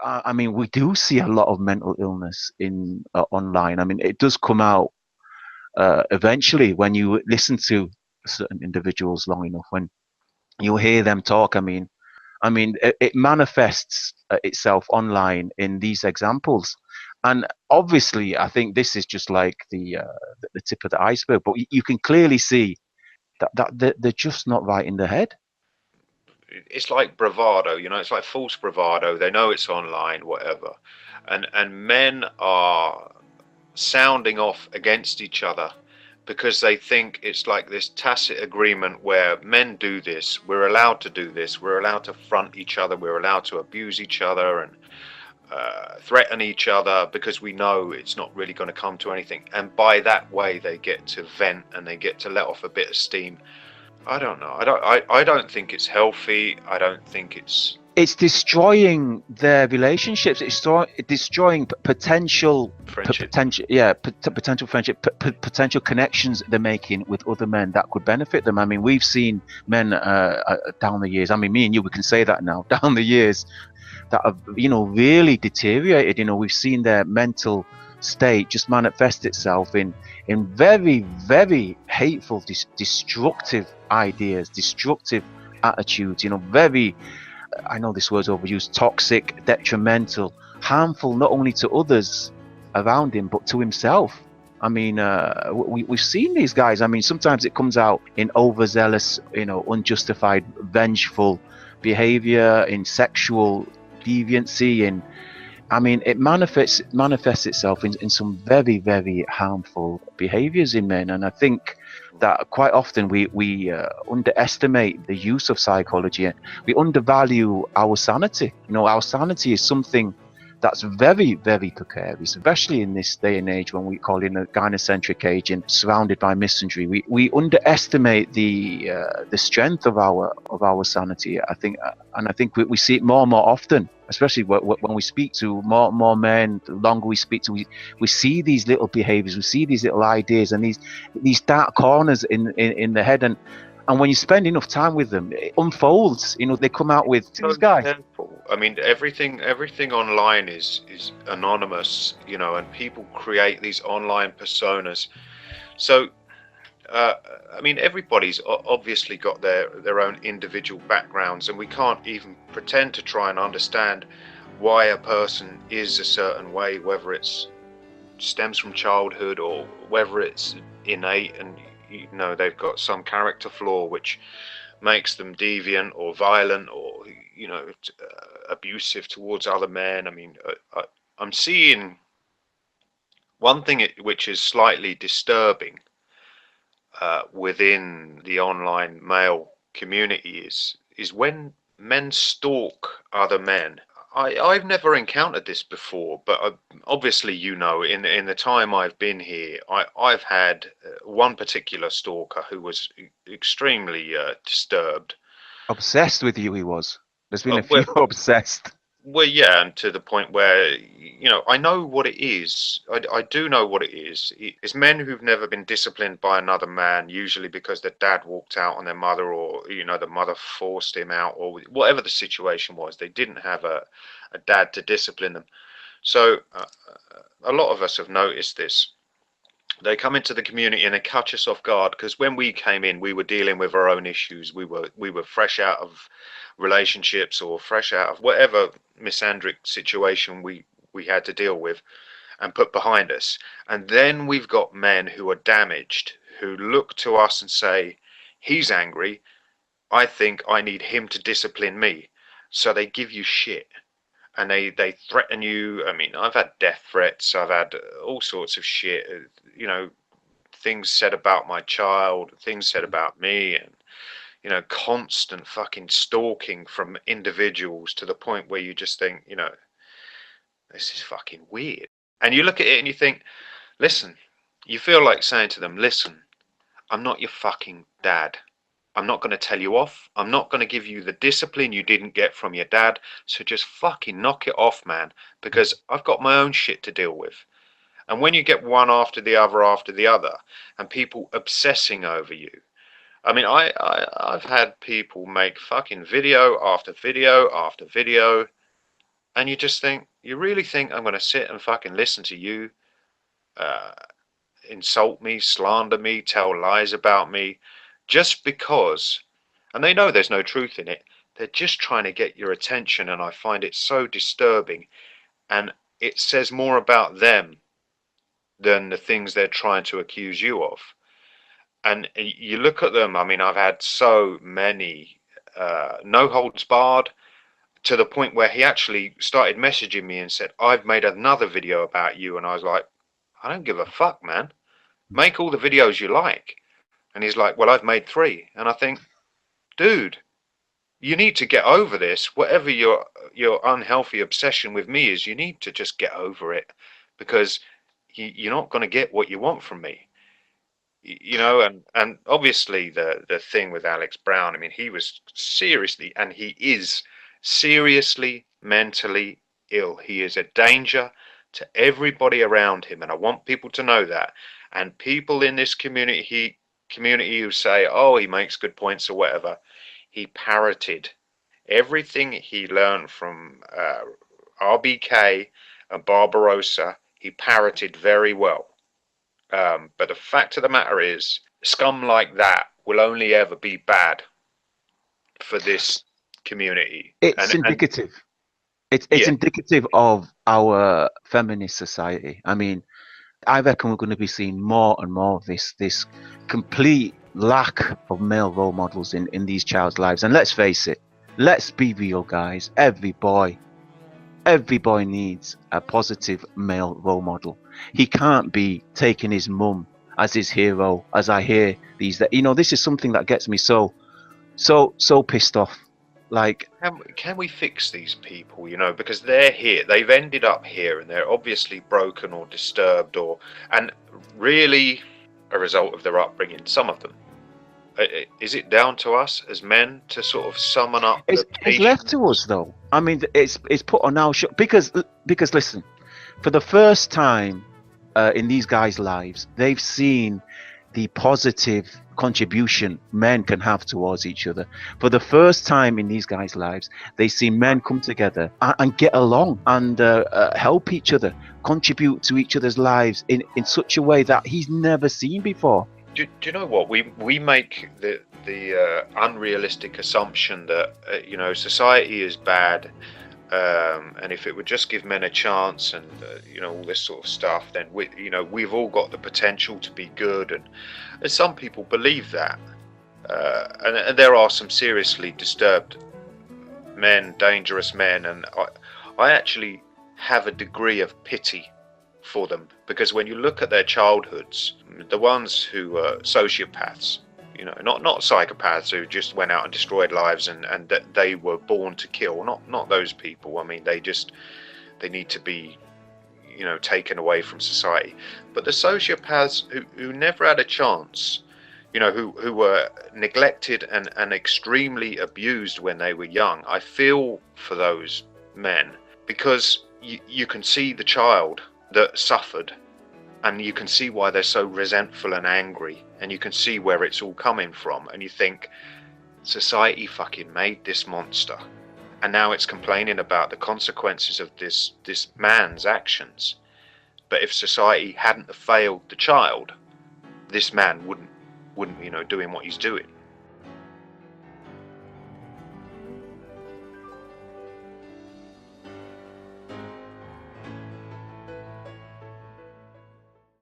I mean, we do see a lot of mental illness in online. I mean, it does come out eventually when you listen to certain individuals long enough, when you hear them talk. I mean, it manifests itself online in these examples, and obviously, I think this is just like the tip of the iceberg. But you can clearly see that they're just not right in the head. It's like bravado, you know, it's like false bravado. They know it's online, whatever. And men are sounding off against each other because they think it's like this tacit agreement where men do this, we're allowed to do this, we're allowed to front each other, we're allowed to abuse each other and threaten each other because we know it's not really going to come to anything. And by that way, they get to vent and they get to let off a bit of steam. I don't know. I don't think it's healthy. I don't think it's It's destroying their relationships. It's destroying friendship. potential friendship, potential connections they're making with other men that could benefit them. I mean, we've seen men down the years. I mean, me and you, we can say that now. Down the years, that have really deteriorated. We've seen their mental state just manifest itself in very, very hateful, destructive ideas, destructive attitudes. Very, I know this word's overused, toxic, detrimental, harmful not only to others around him but to himself. I mean, we've seen these guys. I mean, sometimes it comes out in overzealous, unjustified, vengeful behavior, in sexual deviancy, and I mean, it manifests itself in some very, very harmful behaviors in men. And I think that quite often we underestimate the use of psychology. We undervalue our sanity. Our sanity is something that's very, very precarious, especially in this day and age when we call it a gynocentric age and surrounded by misandry. We underestimate the strength of our sanity. I think, and I think we see it more and more often, especially when we speak to more men. The longer we speak to, we see these little behaviors, we see these little ideas, and these dark corners in the head. And when you spend enough time with them, it unfolds. They come out with So this guy. careful. I mean, everything online is anonymous, you know, and people create these online personas. So uh, I mean, everybody's obviously got their own individual backgrounds, and we can't even pretend to try and understand why a person is a certain way, whether it's stems from childhood or whether it's innate and they've got some character flaw which makes them deviant or violent or abusive towards other men. I mean, I'm seeing one thing which is slightly disturbing within the online male community is when men stalk other men. I've never encountered this before, but obviously, in the time I've been here, I've had one particular stalker who was extremely disturbed. Obsessed with you, he was. There's been a few Well, obsessed. well, yeah, and to the point where, I know what it is. I do know what it is. It's men who've never been disciplined by another man, usually because their dad walked out on their mother, or, the mother forced him out, or whatever the situation was. They didn't have a dad to discipline them. So a lot of us have noticed this. They come into the community and they catch us off guard because when we came in, we were dealing with our own issues. We were fresh out of relationships or fresh out of whatever misandric situation we had to deal with and put behind us. And then we've got men who are damaged, who look to us and say, he's angry, I think I need him to discipline me. So they give you shit and they threaten you. I mean, I've had death threats, I've had all sorts of shit, you know, things said about my child, things said about me, and constant fucking stalking from individuals to the point where you just think, this is fucking weird. And you look at it and you think, listen, you feel like saying to them, listen, I'm not your fucking dad. I'm not going to tell you off. I'm not going to give you the discipline you didn't get from your dad. So just fucking knock it off, man, because I've got my own shit to deal with. And when you get one after the other, and people obsessing over you, I mean, I've had people make fucking video after video after video, And you just think, you really think I'm going to sit and fucking listen to you uh, insult me, slander me, tell lies about me, just because, and they know there's no truth in it, they're just trying to get your attention, and I find it so disturbing, and it says more about them than the things they're trying to accuse you of. And you look at them, I mean, I've had so many no holds barred, to the point where he actually started messaging me and said, I've made another video about you. And I was like, I don't give a fuck, man. Make all the videos you like. And he's like, well, I've made 3. And I think, dude, you need to get over this. Whatever your unhealthy obsession with me is, you need to just get over it, because you're not going to get what you want from me. You know, and obviously the thing with Alex Brown, I mean, he was seriously, and he is seriously mentally ill. He is a danger to everybody around him, and I want people to know that. And people in this community who say, oh, he makes good points or whatever, he parroted everything he learned from RBK and Barbarossa. He parroted very well. But the fact of the matter is, scum like that will only ever be bad for this community. It's indicative. It's yeah, indicative of our feminist society. I mean, I reckon we're going to be seeing more and more of this complete lack of male role models in these child's lives. And let's face it, let's be real, guys. Every boy needs a positive male role model. He can't be taking his mum as his hero. As I hear these, that, you know, this is something that gets me so pissed off. Like, can we fix these people? You know, because they're here, they've ended up here, and they're obviously broken or disturbed, and really a result of their upbringing. Some of them. Is it down to us as men to sort of summon up the patience? It's left to us, though. I mean, it's put on our show because listen, for the first time in these guys' lives, they've seen the positive contribution men can have towards each other. For the first time in these guys' lives, they see men come together and get along and help each other, contribute to each other's lives in such a way that he's never seen before. Do you know what we make the unrealistic assumption that you know, society is bad, and if it would just give men a chance, and you know, all this sort of stuff, then we've all got the potential to be good, and some people believe that, and there are some seriously disturbed men, dangerous men, and I actually have a degree of pity for them, because when you look at their childhoods, the ones who are sociopaths, you know, not psychopaths who just went out and destroyed lives and that they were born to kill, not those people. I mean, they need to be, you know, taken away from society. But the sociopaths who never had a chance, you know, who were neglected and extremely abused when they were young, I feel for those men, because you can see the child that suffered, and you can see why they're so resentful and angry, and you can see where it's all coming from, and you think, society fucking made this monster, and now it's complaining about the consequences of this man's actions. But if society hadn't failed the child, this man wouldn't, you know, doing what he's doing.